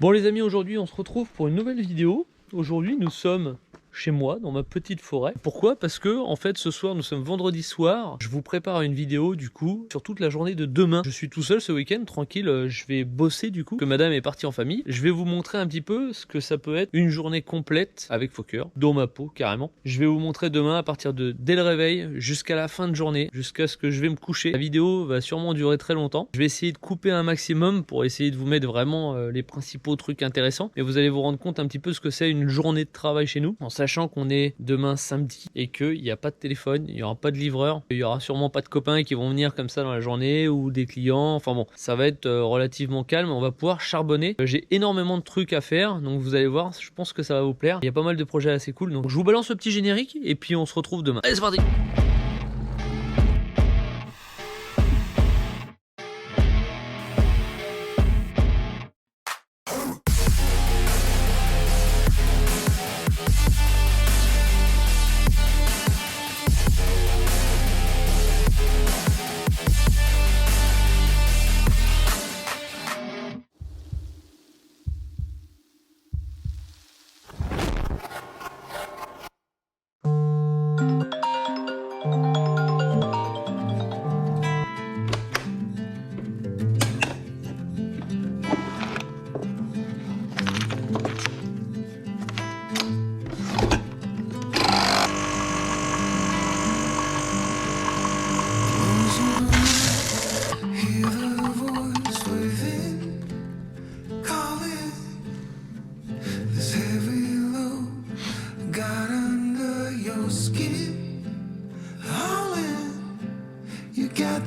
Bon les amis, aujourd'hui on se retrouve pour une nouvelle vidéo. Aujourd'hui nous sommes chez moi dans ma petite forêt. Pourquoi? Parce que en fait ce soir, nous sommes vendredi soir, je vous prépare une vidéo du coup sur toute la journée de demain. Je suis tout seul ce week-end, tranquille, je vais bosser du coup, que madame est partie en famille. Je vais vous montrer un petit peu ce que ça peut être une journée complète avec Fokker, dans ma peau carrément. Je vais vous montrer demain à partir de dès le réveil jusqu'à la fin de journée, jusqu'à ce que je vais me coucher. La vidéo va sûrement durer très longtemps. Je vais essayer de couper un maximum pour essayer de vous mettre vraiment les principaux trucs intéressants. Et vous allez vous rendre compte un petit peu ce que c'est une journée de travail chez nous, en sachant qu'on est demain samedi et qu'il n'y a pas de téléphone, il n'y aura pas de livreur, il n'y aura sûrement pas de copains qui vont venir comme ça dans la journée ou des clients. Enfin bon, ça va être relativement calme, on va pouvoir charbonner. J'ai énormément de trucs à faire, donc vous allez voir, je pense que ça va vous plaire. Il y a pas mal de projets assez cool, donc je vous balance le petit générique et puis on se retrouve demain. Allez, c'est parti!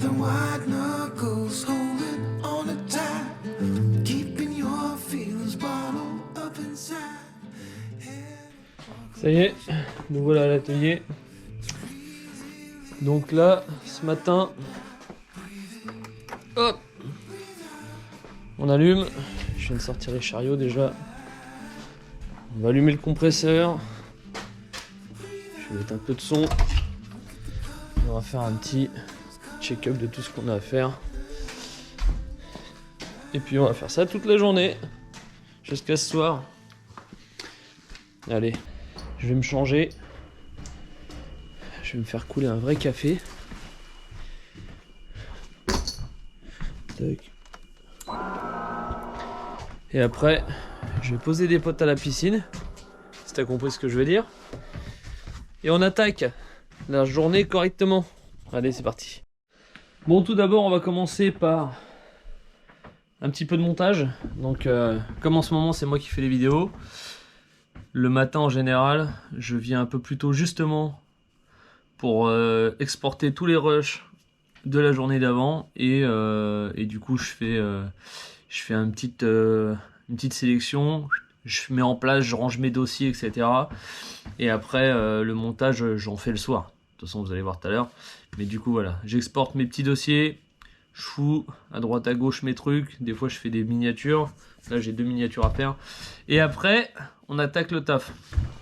The white knuckles holding on a tight, keeping your feelings bottled up inside. Ça y est, nous voilà à l'atelier. Donc là, ce matin, hop, on allume. Je viens de sortir les chariots déjà. On va allumer le compresseur. Je vais mettre un peu de son. On va faire un petit check-up de tout ce qu'on a à faire. Et puis on va faire ça toute la journée jusqu'à ce soir. Allez, je vais me changer. Je vais me faire couler un vrai café. Tac. Et après, je vais poser des potes à la piscine. Si t'as compris ce que je veux dire. Et on attaque la journée correctement. Allez, c'est parti. Bon, tout d'abord, on va commencer par un petit peu de montage. Donc, comme en ce moment, c'est moi qui fais les vidéos. Le matin, en général, je viens un peu plus tôt, justement, pour exporter tous les rushs de la journée d'avant. Et du coup, je fais une petite sélection. Je mets en place, je range mes dossiers, etc. Et après, le montage, j'en fais le soir. De toute façon, vous allez voir tout à l'heure. Mais du coup, voilà, j'exporte mes petits dossiers. Je fous à droite à gauche mes trucs. Des fois, je fais des miniatures. Là, j'ai 2 miniatures à faire. Et après, on attaque le taf.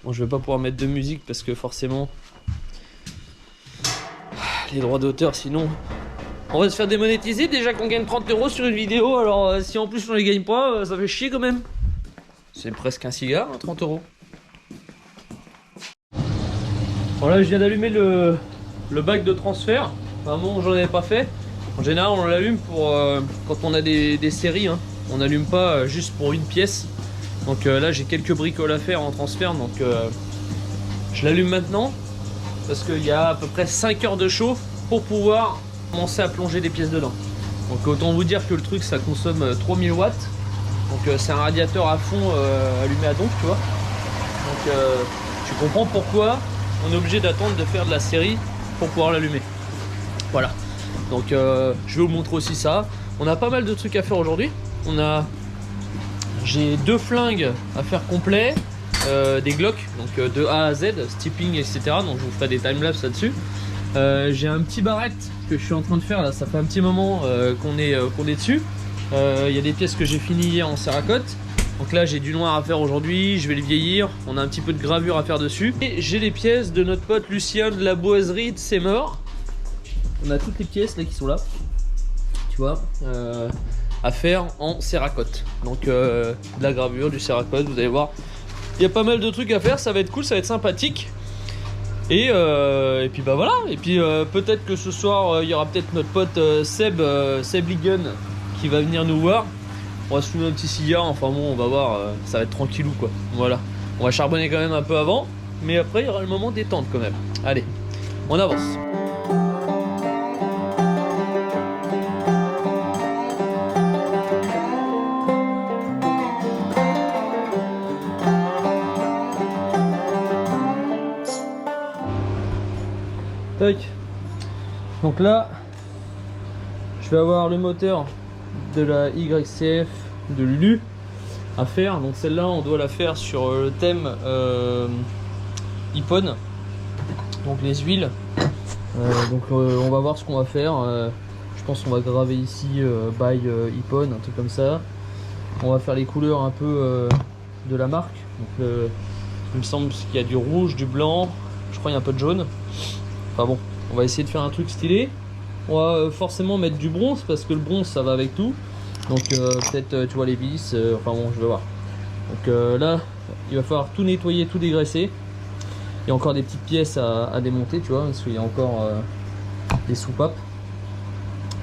Bon, je vais pas pouvoir mettre de musique parce que forcément, les droits d'auteur, sinon, on va se faire démonétiser. Déjà qu'on gagne 30 € sur une vidéo. Alors, si en plus on les gagne pas, ça fait chier quand même. C'est presque un cigare, hein, 30 €. Bon, là, je viens d'allumer le bac de transfert. Vraiment, j'en avais pas fait. En général, on l'allume pour quand on a des séries. Hein. On n'allume pas juste pour une pièce. Donc là, j'ai quelques bricoles à faire en transfert. Donc je l'allume maintenant. Parce qu'il y a à peu près 5 heures de chauffe pour pouvoir commencer à plonger des pièces dedans. Donc autant vous dire que le truc, ça consomme 3000 watts. Donc c'est un radiateur à fond allumé à donf, tu vois. Donc tu comprends pourquoi on est obligé d'attendre de faire de la série pour pouvoir l'allumer. Voilà. Donc je vais vous montrer aussi ça. On a pas mal de trucs à faire aujourd'hui. J'ai 2 flingues à faire complet, des Glock, donc de A à Z, stepping, etc. Donc je vous ferai des timelapses là-dessus. J'ai un petit barrette que je suis en train de faire là. Ça fait un petit moment qu'on est dessus. Il y a des pièces que j'ai finies hier en céracote. Donc là j'ai du noir à faire aujourd'hui, je vais le vieillir, on a un petit peu de gravure à faire dessus. Et j'ai les pièces de notre pote Lucien de la boiserie de C'est Mort. On a toutes les pièces là qui sont là. Tu vois, à faire en céracote. Donc de la gravure, du céracote, vous allez voir. Il y a pas mal de trucs à faire, ça va être cool, ça va être sympathique. Et puis bah voilà, et puis peut-être que ce soir il y aura peut-être notre pote Seb Ligon qui va venir nous voir. On va se fumer un petit cigare, enfin bon on va voir, ça va être tranquillou quoi. Voilà, on va charbonner quand même un peu avant, mais après il y aura le moment détente quand même. Allez, on avance. Tac. Donc là, je vais avoir le moteur de la YCF de Lulu à faire. Donc celle-là, on doit la faire sur le thème Ippon. Donc les huiles. On va voir ce qu'on va faire. Je pense qu'on va graver ici by Ippon, un truc comme ça. On va faire les couleurs un peu de la marque. Donc il me semble qu'il y a du rouge, du blanc. Je crois qu'il y a un peu de jaune. Enfin bon, on va essayer de faire un truc stylé. On va forcément mettre du bronze parce que le bronze ça va avec tout. Donc peut-être tu vois les vis, enfin bon je vais voir. Donc là il va falloir tout nettoyer, tout dégraisser. Il y a encore des petites pièces à démonter tu vois, parce qu'il y a encore des soupapes.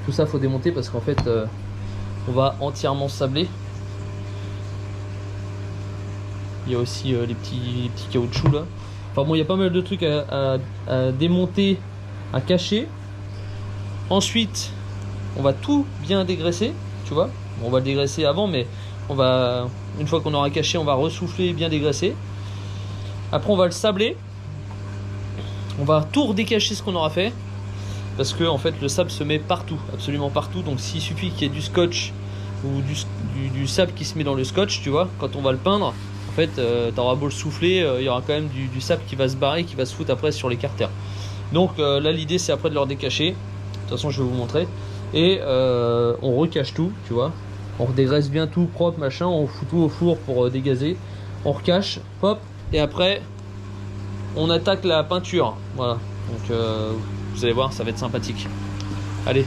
Tout ça faut démonter parce qu'en fait on va entièrement sabler. Il y a aussi les petits caoutchoucs là. Enfin bon, il y a pas mal de trucs à démonter, à cacher. Ensuite, on va tout bien dégraisser, tu vois. On va le dégraisser avant, mais une fois qu'on aura caché, on va ressouffler, bien dégraisser. Après, on va le sabler. On va tout redécacher ce qu'on aura fait. Parce que en fait, le sable se met partout, absolument partout. Donc s'il suffit qu'il y ait du scotch ou du sable qui se met dans le scotch, tu vois, quand on va le peindre. En fait, t'auras beau le souffler, il y aura quand même du sable qui va se barrer, qui va se foutre après sur les carters. Donc là, l'idée c'est après de leur décacher. De toute façon, je vais vous montrer. Et on recache tout, tu vois. On redégraisse bien tout, propre, machin. On fout tout au four pour dégazer. On recache, hop. Et après, on attaque la peinture. Voilà. Donc vous allez voir, ça va être sympathique. Allez.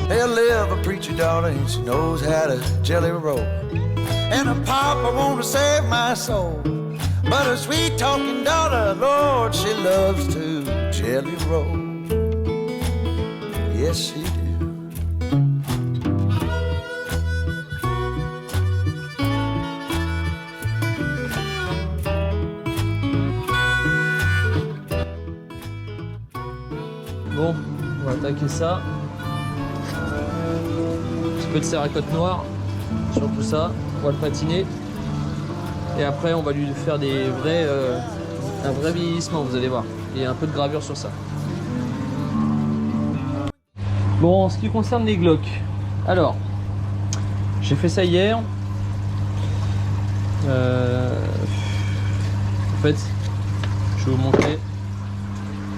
There'll live a preacher daughter and she knows how to jelly roll. And a papa want to save my soul. But a sweet talking daughter, Lord, she loves to jelly roll. Yes, she do. Bon, on va attaquer ça. Un petit peu de céracote noire sur tout ça. On va le patiner. Et après, on va lui faire un vrai vieillissement, vous allez voir. Et un peu de gravure sur ça. Bon, en ce qui concerne les Glock. Alors, j'ai fait ça hier. En fait, je vais vous montrer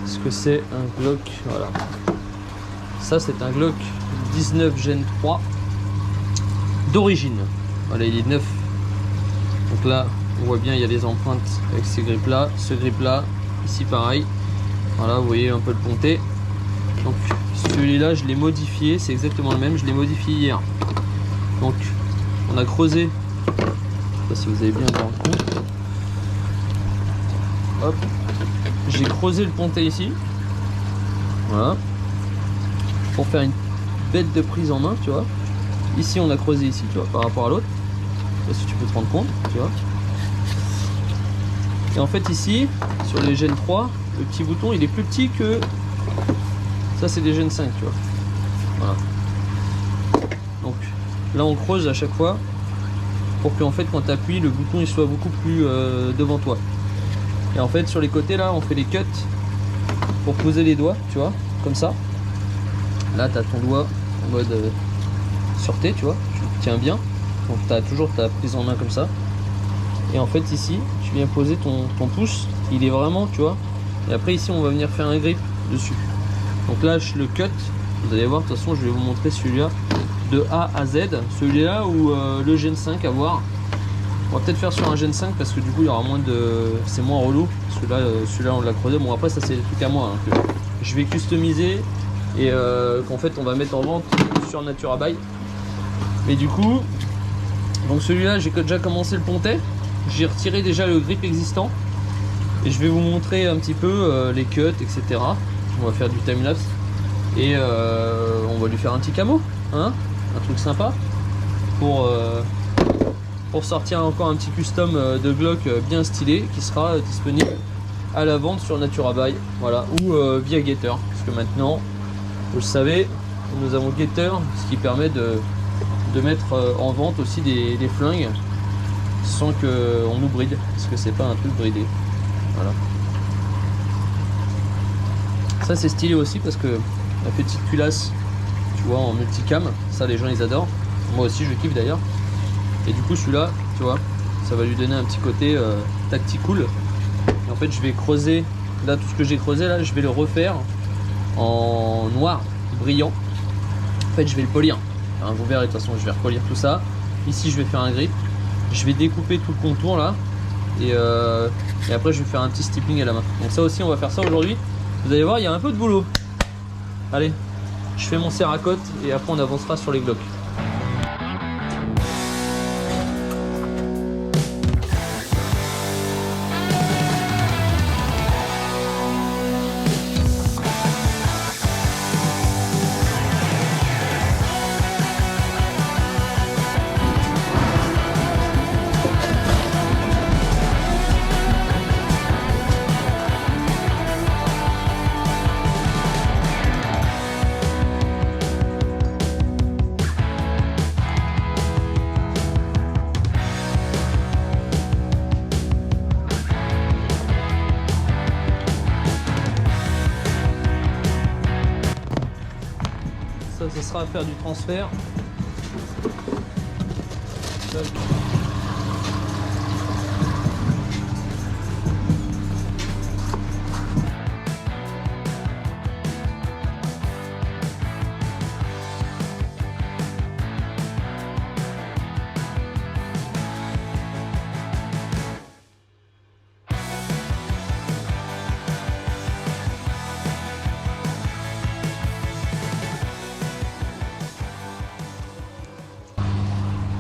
ce que c'est un Glock. Voilà. Ça, c'est un Glock 19 Gen 3 d'origine. Voilà, il est neuf. Donc là, on voit bien, il y a les empreintes avec ces grippes là. Ce grip là, ici pareil. Voilà, vous voyez un peu le ponté. Donc celui-là, je l'ai modifié. C'est exactement le même. Je l'ai modifié hier. Donc, on a creusé. Je sais pas si vous avez bien voir le compte. Hop. J'ai creusé le ponté ici. Voilà. Pour faire une bête de prise en main, tu vois. Ici, on a creusé ici, tu vois, par rapport à l'autre. Je sais pas si tu peux te rendre compte, tu vois. Et en fait, ici, sur les Gen 3, le petit bouton, il est plus petit que... Ça, c'est des Gen 5, tu vois. Voilà. Donc, là, on creuse à chaque fois pour que, en fait, quand tu appuies, le bouton, il soit beaucoup plus devant toi. Et en fait, sur les côtés, là, on fait les cuts pour poser les doigts, tu vois, comme ça. Là, tu as ton doigt en mode sûreté, tu vois, tu le tiens bien. Donc tu as toujours ta prise en main comme ça. Et en fait ici, tu viens poser ton pouce, il est vraiment, tu vois. Et après ici, on va venir faire un grip dessus. Donc là, je le cut. Vous allez voir, de toute façon, je vais vous montrer celui-là de A à Z. Celui-là ou le Gen 5 à voir. On va peut-être faire sur un Gen 5 parce que du coup, il y aura moins de... c'est moins relou. Celui-là, on l'a creusé. Bon, après, ça, c'est le truc à moi. Hein, que je vais customiser et qu'en fait, on va mettre en vente sur Naturabuy. Mais du coup, donc celui-là, j'ai déjà commencé le pontet. J'ai retiré déjà le grip existant. Et je vais vous montrer un petit peu les cuts, etc. On va faire du timelapse. Et on va lui faire un petit camo, hein, un truc sympa pour sortir encore un petit custom de Glock bien stylé qui sera disponible à la vente sur Naturabuy, voilà, ou via Getter, parce que maintenant, vous le savez, nous avons Getter, ce qui permet de mettre en vente aussi des flingues sans qu'on nous bride, parce que c'est pas un truc bridé, voilà. Ça c'est stylé aussi parce que la petite culasse, tu vois, en multicam, ça les gens ils adorent. Moi aussi je kiffe d'ailleurs. Et du coup celui-là, tu vois, ça va lui donner un petit côté tacticool. Et en fait je vais creuser, là tout ce que j'ai creusé là, je vais le refaire en noir, brillant. En fait je vais le polir. Enfin, vous verrez de toute façon, je vais repolir tout ça. Ici je vais faire un grip. Je vais découper tout le contour là. Et après je vais faire un petit stippling à la main. Donc ça aussi on va faire ça aujourd'hui. Vous allez voir, il y a un peu de boulot. Allez, je fais mon Cerakote et après on avancera sur les Glocks. Ça sera à faire du transfert.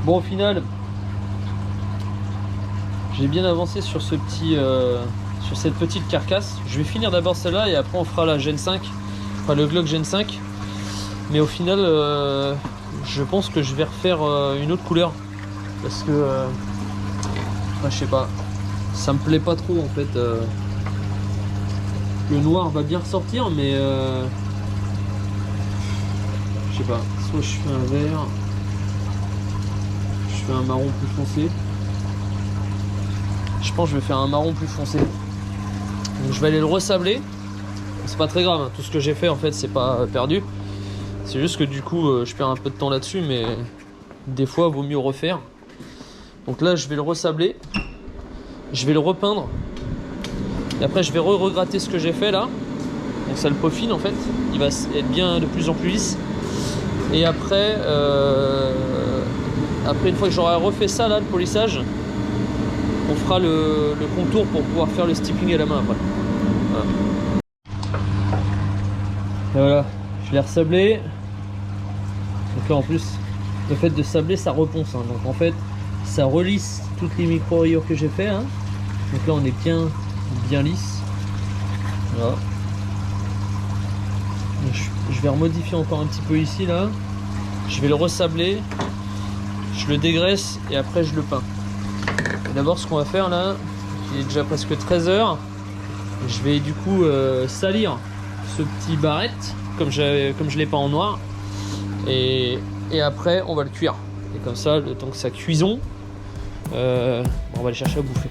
Bon, au final, j'ai bien avancé sur ce petit, sur cette petite carcasse. Je vais finir d'abord celle-là et après on fera la Gen 5, enfin le Glock Gen 5. Mais au final, je pense que je vais refaire une autre couleur parce que, je sais pas, ça me plaît pas trop en fait. Le noir va bien ressortir, mais je sais pas. Soit je fais un vert. Je fais un marron plus foncé. Je pense que je vais faire un marron plus foncé. Donc je vais aller le ressabler. C'est pas très grave, hein. Tout ce que j'ai fait en fait c'est pas perdu. C'est juste que du coup je perds un peu de temps là-dessus, mais des fois vaut mieux refaire. Donc là je vais le ressabler. Je vais le repeindre. Et après je vais regratter ce que j'ai fait là. Donc ça le peaufine en fait. Il va être bien de plus en plus lisse. Et après une fois que j'aurai refait ça là, le polissage, on fera le contour pour pouvoir faire le stippling à la main après. Voilà. Et voilà, je l'ai ressablé. Donc là en plus, le fait de sabler ça reponce, hein. Donc en fait ça relisse toutes les micro rayures que j'ai fait, hein. Donc là on est bien lisse. Voilà. Je vais remodifier encore un petit peu ici là. Je vais le ressabler. Je le dégraisse et après je le peins. D'abord ce qu'on va faire là, il est déjà presque 13 h. Je vais du coup salir ce petit barrette comme je l'ai pas en noir. Et après on va le cuire. Et comme ça, le temps que ça cuison, on va aller chercher à bouffer.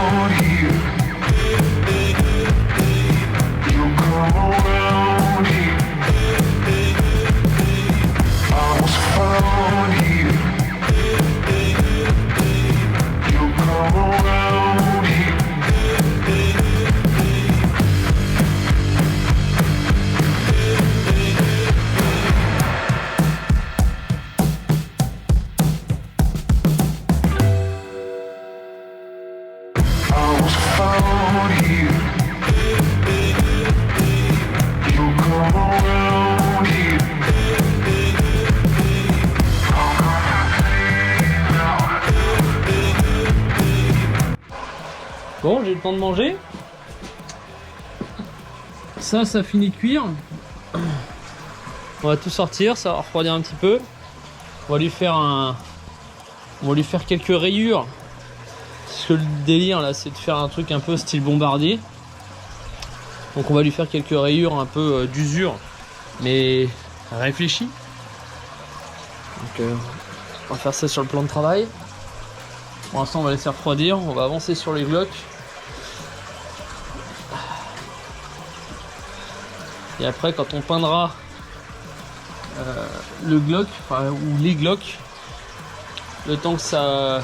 found here. You come around here. I was found here. You come around here. I was found here. You come around here. Bon, j'ai le temps de manger. Ça finit de cuire. On va tout sortir, ça va refroidir un petit peu. On va lui faire quelques rayures. Parce que le délire là, c'est de faire un truc un peu style bombardier. Donc on va lui faire quelques rayures un peu d'usure, mais réfléchi. Donc on va faire ça sur le plan de travail. Pour l'instant on va laisser refroidir, on va avancer sur les glocks. Et après quand on peindra le glock, enfin, ou les glocks, le temps que ça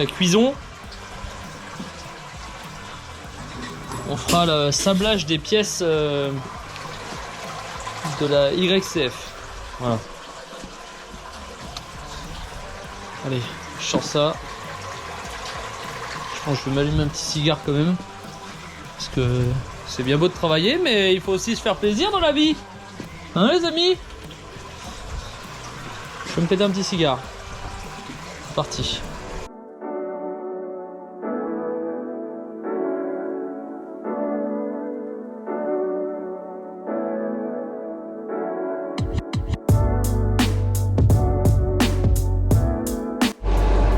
cuison, on fera le sablage des pièces de la YCF. Voilà. Allez, je sors ça. Je pense que je vais m'allumer un petit cigare quand même. Parce que c'est bien beau de travailler, mais il faut aussi se faire plaisir dans la vie. Hein les amis? Je vais me péter un petit cigare. C'est parti.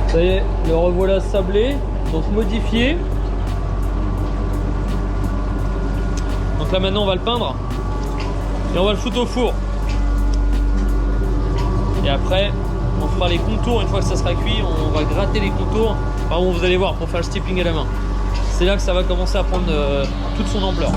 Ça y est, le revoilà sablé, donc modifié. Donc là maintenant on va le peindre et on va le foutre au four. Et après on fera les contours une fois que ça sera cuit, on va gratter les contours. Enfin bon, vous allez voir, pour faire le stippling à la main. C'est là que ça va commencer à prendre toute son ampleur.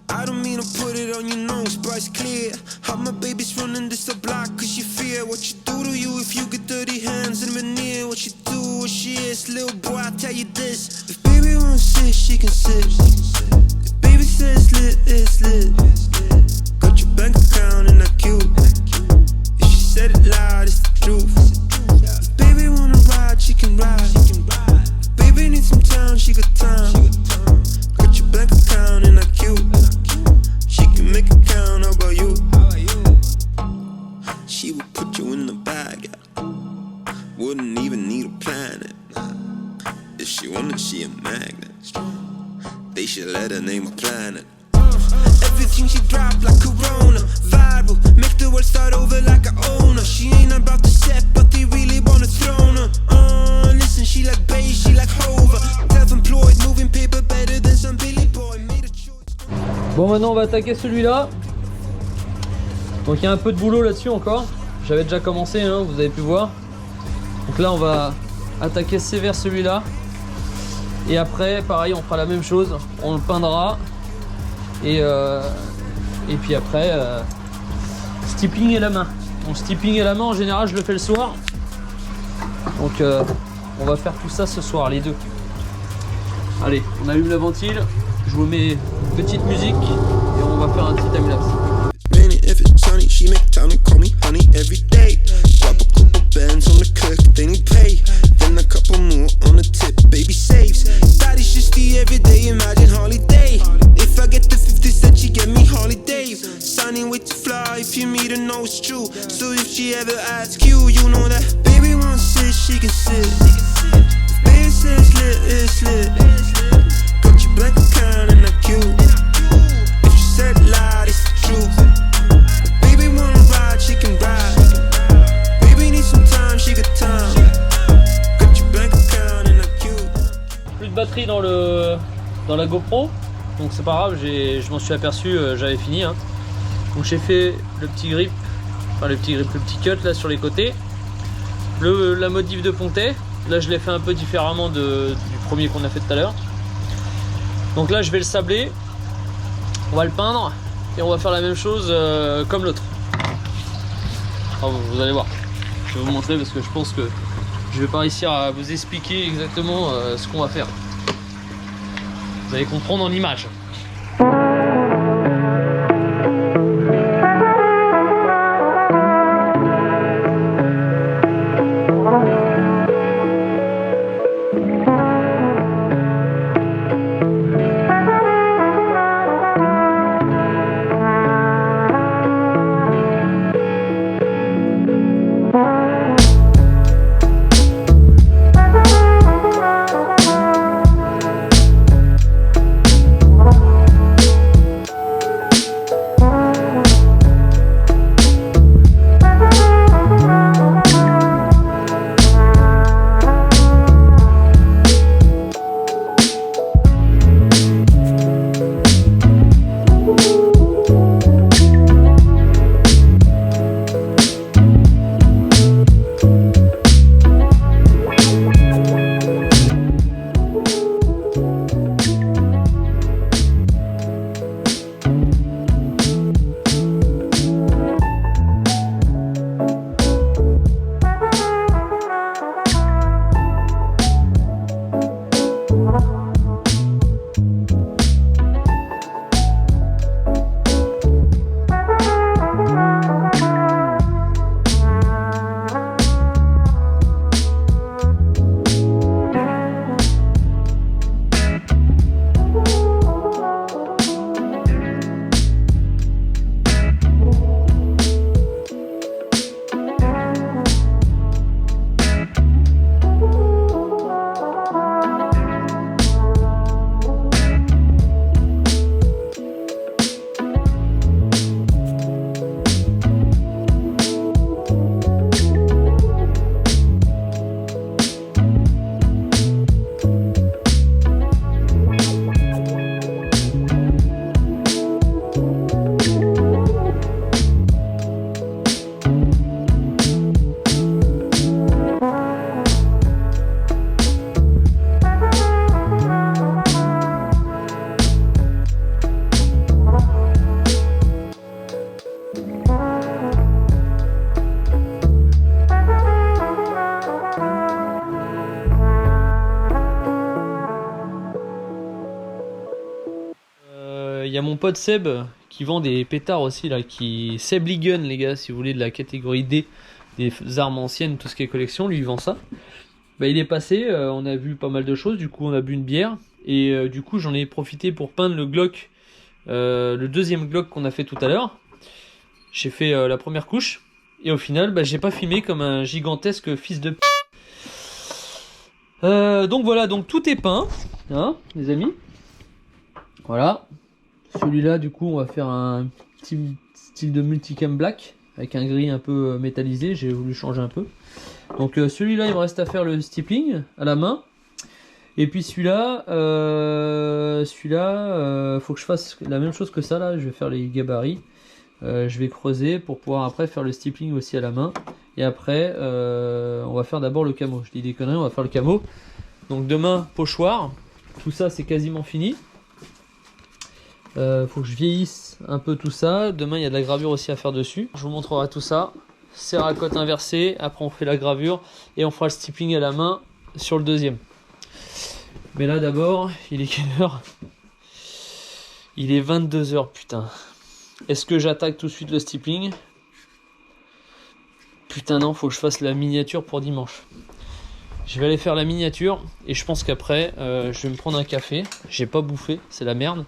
I don't mean to put it on your nose, but it's clear how my baby's running this a block cause you fear what you do to you if you get dirty hands and veneer. What you do, what she is, little boy, I tell you this. If baby wants sit, she can sit. If baby says lit, it's lit. Got your bank account and that cute. If she said it loud, it's the truth. If baby wanna ride, she can ride. If baby needs some time, she got time. Got your bank account and that cute. Make it count, how about you? She would put you in the bag, yeah. Wouldn't even need a planet. If she wanted, she a magnet. They should let her name a planet. Everything she drop like Corona, viral, make the world start over like a owner. She ain't about to set, but they really wanna throne her. Listen, she like bass, she like Hover. Self-employed, moving paper better than some Billy Boy. Made a choice. Bon, maintenant on va attaquer celui-là. Donc il y a un peu de boulot là-dessus encore. J'avais déjà commencé, hein, vous avez pu voir. Donc là on va attaquer sévère celui-là. Et après pareil, on fera la même chose. On le peindra. Et puis après stippling à la main. Donc stippling à la main en général je le fais le soir. Donc on va faire tout ça ce soir les deux. Allez, on allume la ventile. Je vous mets une petite musique et on va faire un petit timelapse. If it's sunny, she make time to call me honey every day. Drop a couple bands on the cook, then you pay. Then a couple more on the tip, baby saves. Daddy's just the everyday, imagine holiday. If I get the 50 cents, she get me holidays. Sunny way to fly, if you meet her, know it's true. So if she ever asks you, you know that baby wants sit, she can sit. If baby says lit, it's lit. Got your bank account and that cute. If she said loud, it's the truth. Baby wanna ride, she can ride. Baby needs some time, she got time. Got your bank account and that cute. Plus de batterie dans la GoPro, donc c'est pas grave, je m'en suis aperçu, j'avais fini. Hein. Donc j'ai fait le petit grip, le petit cut là sur les côtés. La modif de pontet, là je l'ai fait un peu différemment du premier qu'on a fait tout à l'heure. Donc là je vais le sabler, on va le peindre et on va faire la même chose comme l'autre. Vous allez voir, je vais vous montrer parce que je pense que je vais pas réussir à vous expliquer exactement ce qu'on va faire. Vous allez comprendre en images. Il y a mon pote Seb qui vend des pétards aussi là, Seb Lee Gun les gars, si vous voulez, de la catégorie D, des armes anciennes, tout ce qui est collection, lui il vend ça. Bah, il est passé, on a vu pas mal de choses, du coup on a bu une bière et du coup j'en ai profité pour peindre le Glock, le deuxième Glock qu'on a fait tout à l'heure. J'ai fait la première couche et au final bah, j'ai pas filmé comme un gigantesque fils de p. Donc voilà, donc tout est peint, hein, les amis. Voilà. Celui-là, du coup, on va faire un petit style de multicam black avec un gris un peu métallisé. J'ai voulu changer un peu. Donc celui-là, il me reste à faire le stippling à la main. Et puis celui-là, faut que je fasse la même chose que ça là. Je vais faire les gabarits. Je vais creuser pour pouvoir après faire le stippling aussi à la main. Et après, on va faire d'abord le camo. Je dis des conneries, on va faire le camo. Donc demain, pochoir. Tout ça, c'est quasiment fini. Faut que je vieillisse un peu tout ça. Demain il y a de la gravure aussi à faire dessus. Je vous montrerai tout ça. Serre à côte inversée. Après on fait la gravure et on fera le stippling à la main sur le deuxième. Mais là d'abord, il est quelle heure? Il est 22h putain. Est-ce que j'attaque tout de suite le stippling? Putain non, faut que je fasse la miniature pour dimanche. Je vais aller faire la miniature et je pense qu'après je vais me prendre un café. J'ai pas bouffé, c'est la merde.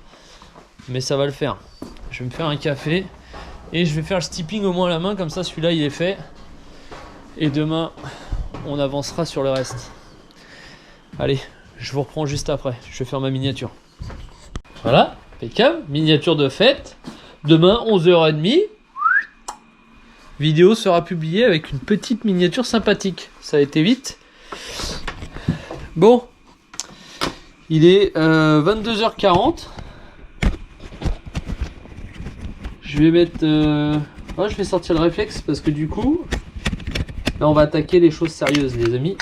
Mais ça va le faire. Je vais me faire un café et je vais faire le stippling au moins à la main, comme ça celui-là il est fait. Et demain on avancera sur le reste. Allez, je vous reprends juste après. Je vais faire ma miniature. Voilà, impeccable. Miniature de fête. Demain 11h30. Vidéo sera publiée avec une petite miniature sympathique. Ça a été vite. Bon, il est 22h40. Je vais mettre... ouais, je vais sortir le réflexe parce que du coup, là on va attaquer les choses sérieuses les amis.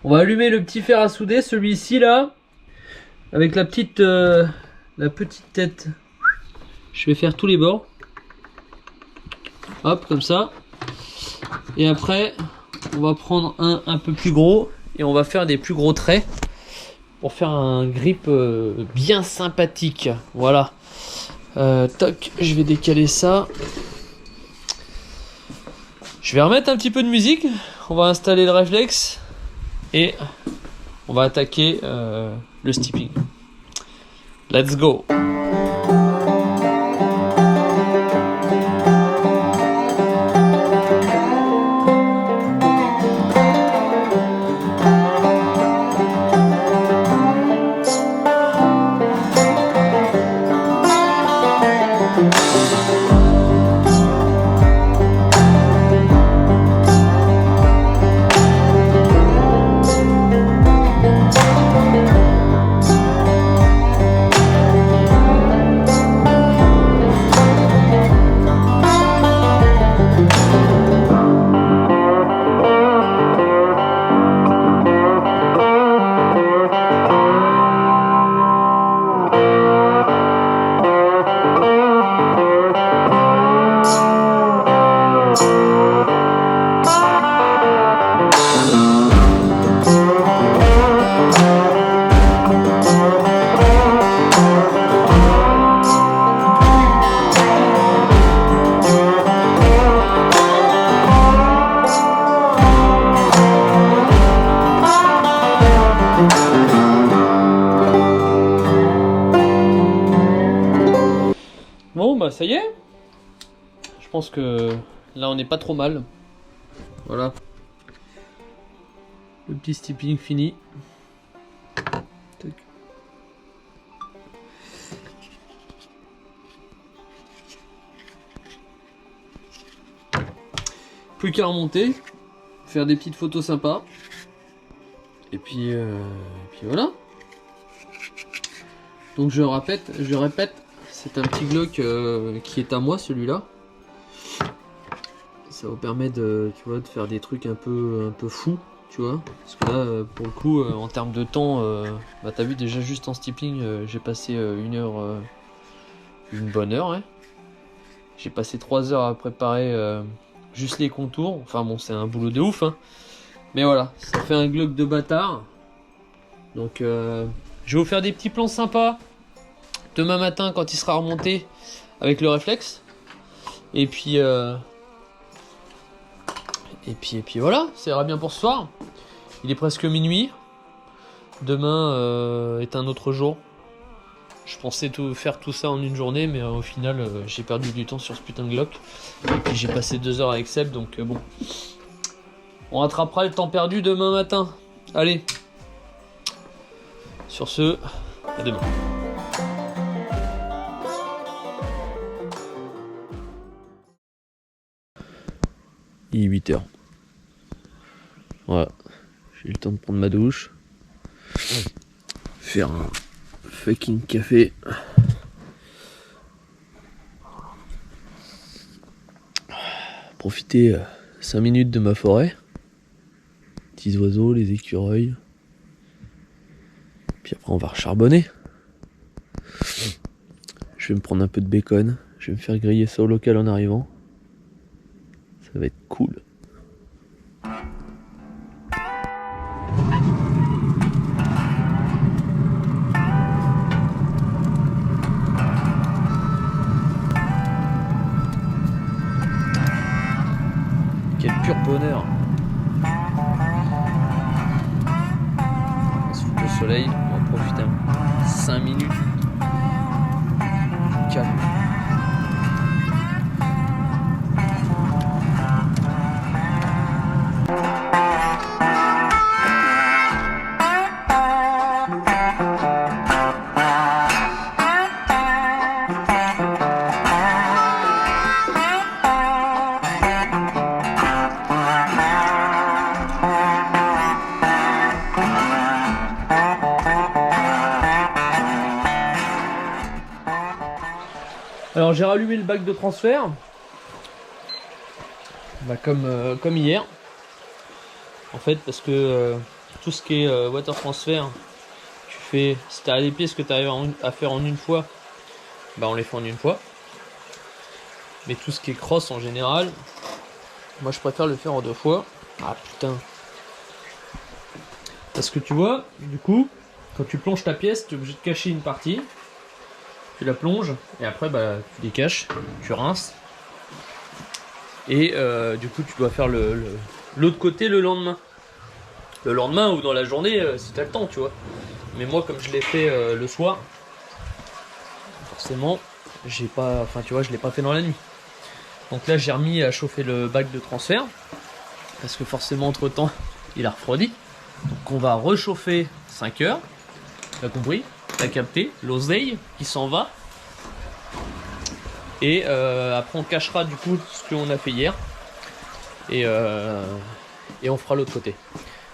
On va allumer le petit fer à souder, celui-ci là, avec la petite tête. Je vais faire tous les bords. Hop, comme ça. Et après, on va prendre un peu plus gros et on va faire des plus gros traits pour faire un grip bien sympathique. Voilà. Toc, je vais décaler ça. Je vais remettre un petit peu de musique. On va installer le réflexe et on va attaquer le stepping. Let's go. Bon bah ça y est. Je pense que là on n'est pas trop mal. Voilà. Le petit stepping fini. Tac. Plus qu'à remonter, faire des petites photos sympas. Et puis voilà. Donc je répète, c'est un petit Glock qui est à moi celui-là. Ça vous permet de, tu vois, de faire des trucs un peu fous, tu vois. Parce que là, pour le coup, en termes de temps, bah t'as vu déjà juste en stepping, j'ai passé une bonne heure. Hein. J'ai passé 3 heures à préparer juste les contours. Enfin bon, c'est un boulot de ouf. Hein. Mais voilà, ça fait un Glock de bâtard. Donc je vais vous faire des petits plans sympas demain matin quand il sera remonté avec le réflexe. Et puis voilà, ça ira bien pour ce soir. Il est presque minuit. Demain est un autre jour. Je pensais faire tout ça en une journée, mais au final j'ai perdu du temps sur ce putain de Glock. Et puis j'ai passé 2 heures avec Seb, donc bon. On rattrapera le temps perdu demain matin. Allez. Sur ce, à demain. Il est 8h. Voilà. J'ai eu le temps de prendre ma douche. Faire un fucking café. Profiter 5 minutes de ma forêt. Petits oiseaux, les écureuils. Puis après on va recharbonner. Je vais me prendre un peu de bacon. Je vais me faire griller ça au local en arrivant. Ça va être cool. Quel pur bonheur. On se fout au soleil, on en profite 5 minutes. Calme. Alors j'ai rallumé le bac de transfert. Bah, comme hier. En fait, parce que tout ce qui est water transfer, tu fais, si tu as des pièces que tu arrives à faire en une fois, bah on les fait en une fois. Mais tout ce qui est cross en général, moi je préfère le faire en 2 fois. Ah putain. Parce que tu vois, du coup, quand tu plonges ta pièce, tu es obligé de cacher une partie. Tu la plonges et après bah tu les caches, tu rinces. Et du coup tu dois faire l'autre côté le lendemain. Le lendemain ou dans la journée si tu as le temps, tu vois. Mais moi comme je l'ai fait le soir, forcément j'ai pas, enfin tu vois, je l'ai pas fait dans la nuit. Donc là j'ai remis à chauffer le bac de transfert parce que forcément entre temps il a refroidi. Donc on va réchauffer 5 heures. T'as compris? T'as capté? L'oseille qui s'en va. Et après on cachera du coup ce qu'on a fait hier. Et on fera l'autre côté.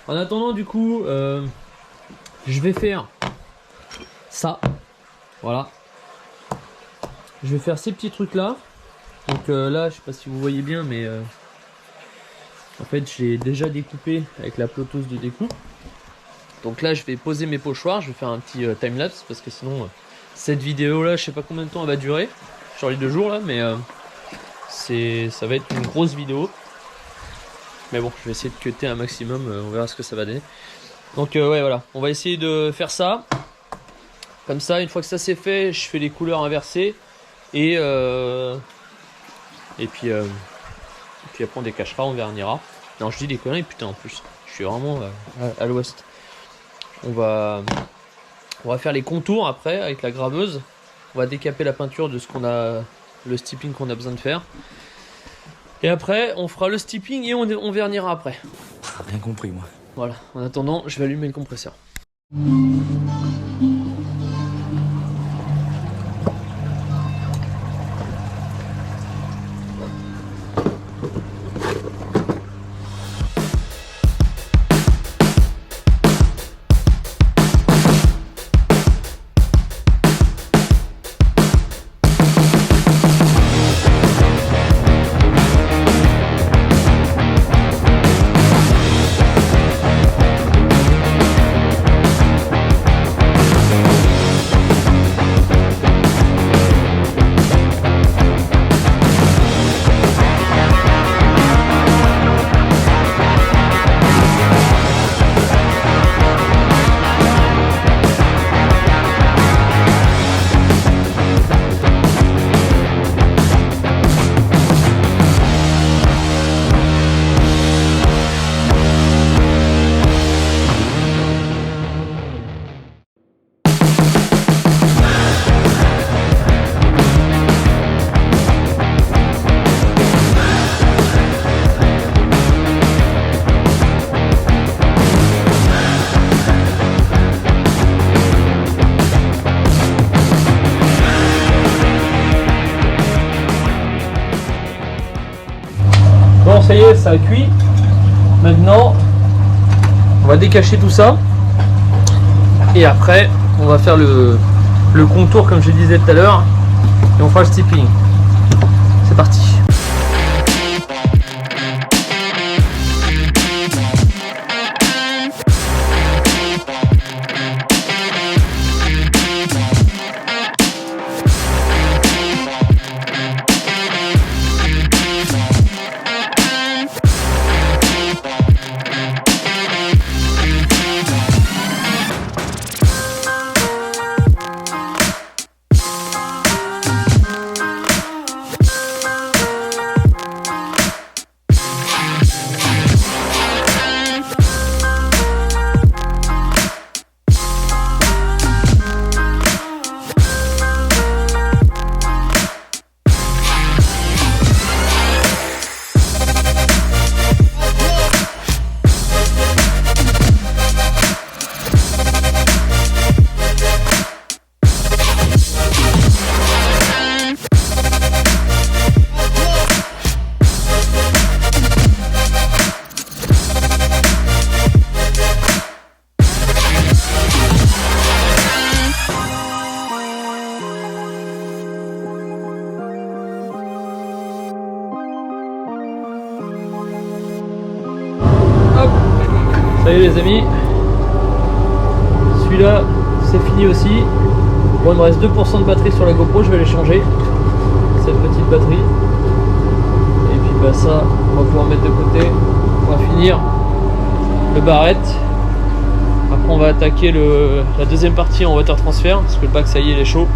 En attendant du coup je vais faire ça. Voilà. Je vais faire ces petits trucs là. Donc là je sais pas si vous voyez bien mais en fait j'ai déjà découpé avec la ploteuse de découpe. Donc là je vais poser mes pochoirs. Je vais faire un petit timelapse parce que sinon cette vidéo là je sais pas combien de temps elle va durer sur les 2 jours là, mais ça va être une grosse vidéo. Mais bon, je vais essayer de cutter un maximum, on verra ce que ça va donner. Donc ouais voilà, on va essayer de faire ça. Comme ça, une fois que ça c'est fait, je fais les couleurs inversées. Et puis après on décachera, on vernira. Non, je dis des conneries, putain, en plus. Je suis vraiment à l'ouest. On va faire les contours après avec la graveuse. On va décaper la peinture de ce qu'on a, le stipping qu'on a besoin de faire. Et après, on fera le stipping et on vernira après. Rien compris, moi. Voilà, en attendant, je vais allumer le compresseur. Bon, ça y est, ça a cuit. Maintenant, on va décacher tout ça. Et après, on va faire le contour comme je disais tout à l'heure. Et on fera le stipping. C'est parti. Allez les amis, celui-là c'est fini aussi. Bon, il me reste 2% de batterie sur la GoPro, je vais les changer, cette petite batterie. Et puis bah ça, on va pouvoir mettre de côté. On va finir le barrette. Après on va attaquer la deuxième partie en water transfer, parce que le bac ça y est, il est chaud.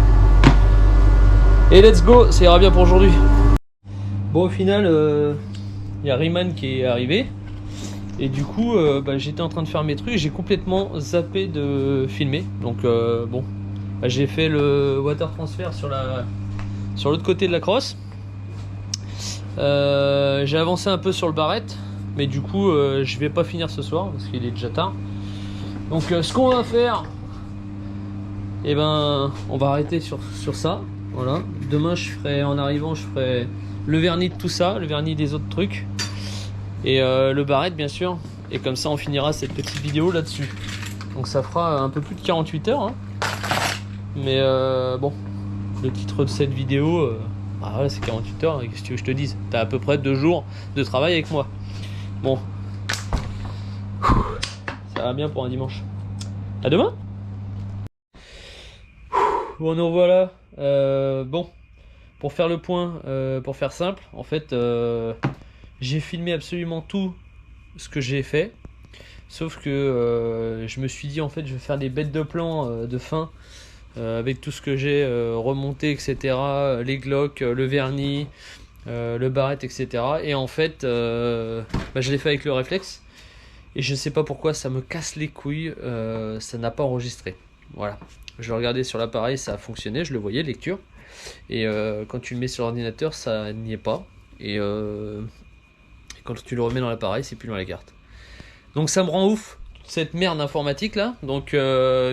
Et let's go, ça ira bien pour aujourd'hui. Bon, au final, y a Riemann qui est arrivé. Et du coup, j'étais en train de faire mes trucs, j'ai complètement zappé de filmer. Donc bon, j'ai fait le water transfer sur l'autre côté de la crosse. J'ai avancé un peu sur le barrette, mais du coup, je vais pas finir ce soir parce qu'il est déjà tard. Donc ce qu'on va faire, eh ben, on va arrêter sur ça. Voilà. Demain, en arrivant, je ferai le vernis de tout ça, le vernis des autres trucs. Et le barrette bien sûr, et comme ça on finira cette petite vidéo là dessus. Donc ça fera un peu plus de 48 heures hein. Mais bon, le titre de cette vidéo ouais, c'est 48 heures, qu'est-ce que tu veux que je te dise, t'as à peu près 2 jours de travail avec moi. Bon, ça va bien pour un dimanche. À demain. Bon, nous revoilà. Bon, pour faire le point, pour faire simple, en fait j'ai filmé absolument tout ce que j'ai fait, sauf que je me suis dit en fait je vais faire des bêtes de plans de fin avec tout ce que j'ai remonté, etc. Les glocks, le vernis, le barrette, etc. Et en fait je l'ai fait avec le réflexe et je sais pas pourquoi ça me casse les couilles, ça n'a pas enregistré. Voilà, je regardais sur l'appareil, ça a fonctionné, je le voyais, lecture, et quand tu le mets sur l'ordinateur ça n'y est pas, et quand tu le remets dans l'appareil, c'est plus dans la carte. Donc ça me rend ouf, cette merde informatique là. Donc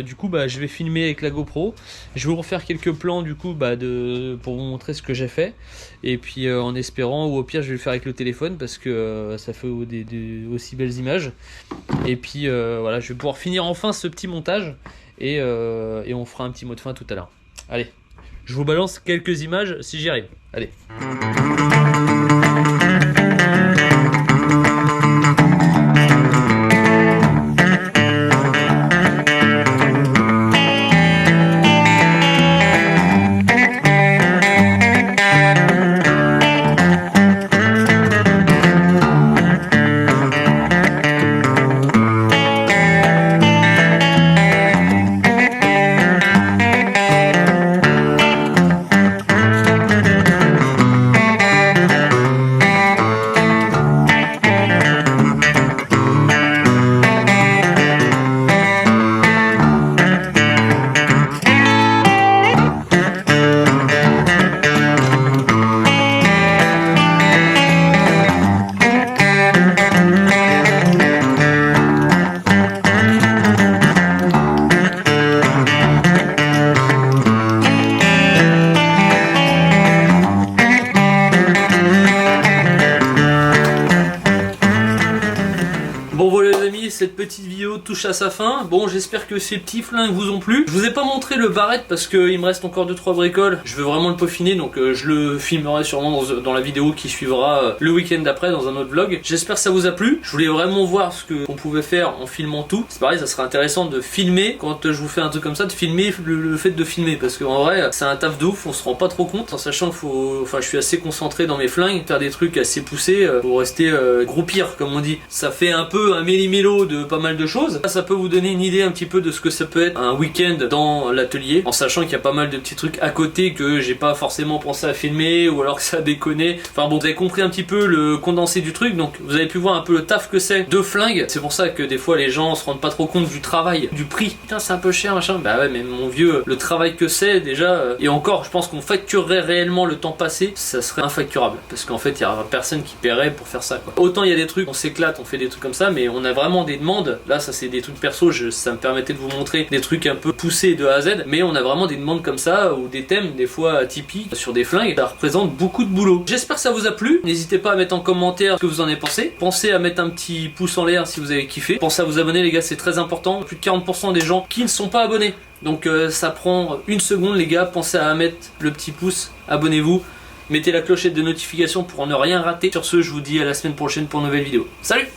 du coup je vais filmer avec la GoPro. Je vais vous refaire quelques plans du coup pour vous montrer ce que j'ai fait. Et puis en espérant, ou au pire je vais le faire avec le téléphone parce que ça fait aussi belles images. Et puis voilà, je vais pouvoir finir enfin ce petit montage. Et on fera un petit mot de fin tout à l'heure. Allez, je vous balance quelques images si j'y arrive. Allez. Cette petite vidéo touche à sa fin. Bon, j'espère que ces petits flingues vous ont plu. Je vous ai pas montré le barrette parce qu'il me reste encore 2-3 bricoles. Je veux vraiment le peaufiner, donc je le filmerai sûrement dans la vidéo qui suivra le week-end d'après dans un autre vlog. J'espère que ça vous a plu. Je voulais vraiment voir ce qu'on pouvait faire en filmant tout. C'est pareil, ça serait intéressant de filmer quand je vous fais un truc comme ça, de filmer le fait de filmer, parce qu'en vrai c'est un taf de ouf, on se rend pas trop compte, en sachant qu'il faut, enfin je suis assez concentré dans mes flingues, faire des trucs assez poussés pour rester groupir comme on dit. Ça fait un peu un méli-mélo de pas mal de choses. Ça peut vous donner une idée un petit peu de ce que ça peut être un week-end dans l'atelier, en sachant qu'il y a pas mal de petits trucs à côté que j'ai pas forcément pensé à filmer, ou alors que ça a déconné. Enfin bon, vous avez compris un petit peu le condensé du truc, donc vous avez pu voir un peu le taf que c'est de flingue. C'est pour ça que des fois les gens se rendent pas trop compte du travail, du prix. Putain, c'est un peu cher machin. Bah ouais, mais mon vieux, le travail que c'est déjà, et encore je pense qu'on facturerait réellement le temps passé, ça serait infacturable, parce qu'en fait il y a personne qui paierait pour faire ça quoi. Autant il y a des trucs, on s'éclate, on fait des trucs comme ça, mais on a vraiment des demandes. Là ça c'est des trucs perso, ça me permettait de vous montrer des trucs un peu poussés de A à Z, mais on a vraiment des demandes comme ça, ou des thèmes des fois atypiques sur des flingues. Ça représente beaucoup de boulot. J'espère que ça vous a plu. N'hésitez pas à mettre en commentaire ce que vous en avez pensé. Pensez à mettre un petit pouce en l'air si vous avez kiffé. Pensez à vous abonner les gars, c'est très important. Plus de 40% des gens qui ne sont pas abonnés, donc ça prend une seconde les gars. Pensez à mettre le petit pouce, abonnez-vous, mettez la clochette de notification pour ne rien rater. Sur ce, je vous dis à la semaine prochaine pour une nouvelle vidéo. Salut!